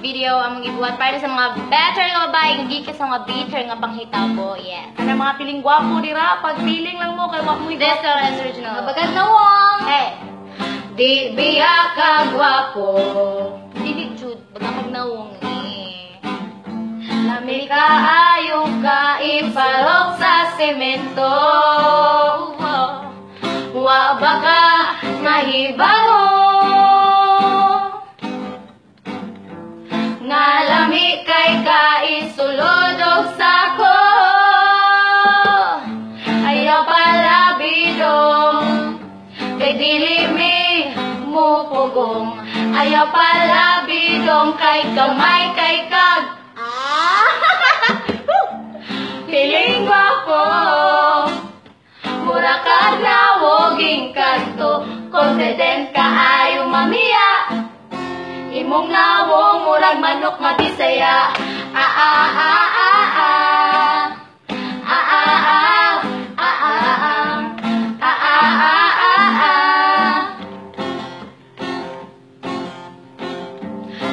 video among ibuhat para sa mga better nga babae, hindi ka sa mga bitter nga panghitabo. Yes. Ano mga piling gwapo dira, pag feeling lang mo kay wag mo This one is original. Bagag na wong. Hey. Di biya ka gwapo. Dili jud bagapag nawong Lami ka ayong ka ipalok sa semento. Wa baka mahibalo. Nga lami kay ka isulodog sako. Ayaw pala bidong kay dili mi mupugong. Ayaw pala bidong kay gamay kay kag piling gwapo. Mura ka na woging kanto, confident ka ayaw mamiya. Imong nawong murag manok mabisaya.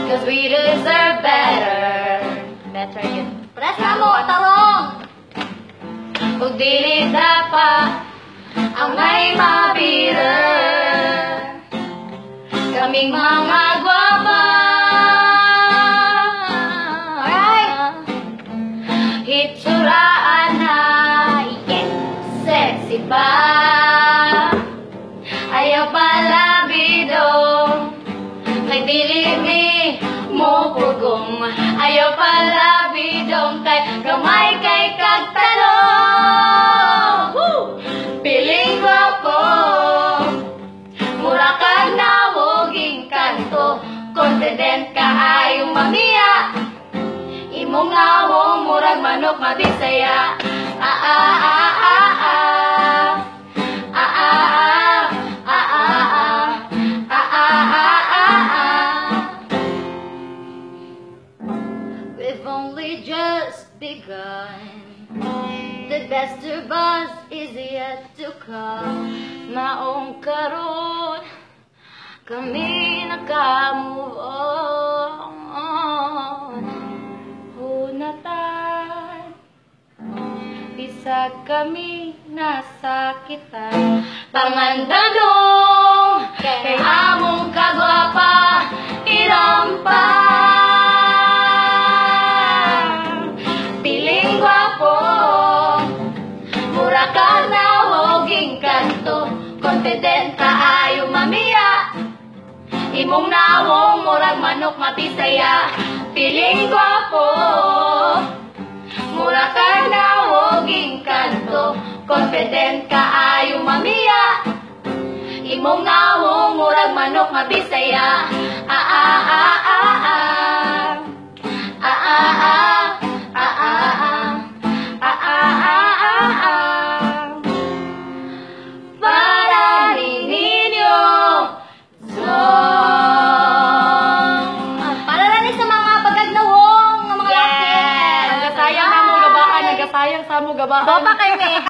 Cause we deserve better. better yun. Press na mo, tarong! Kung dili dapat ang may mabirer, kaming mga gwapa. Alright! Hitsuraan na, yes, sexy pa. Ayaw pala bidong, may dili mi mo pugong. Ayaw pala bidong kay gamay kay kagtalong. Piling gwapo, mura kag nawoging kanto, confident ka ayong mamiya. Imong nawong murag manok mabisaya. We've only just begun. The best of us is yet to come. Maong karon kami naka-move on. Hunatan bisag kami nasakitan. Pangandadong kay among kagwapa irampa. Piling gwapo, mura ka na woging kanto, confident ka ayaw mamiya. Imong nawong murag manok mabisaya. Piling gwapo, mura ka na woging kanto, confident ka ayaw mamiya. Imong nawong murag manok mabisaya. Para ninyo para na ni sa mga pagagnawong nga mga Yes. nagasayang sa mo gabaan, nagasayang sa mo gabaan. Boba kay me.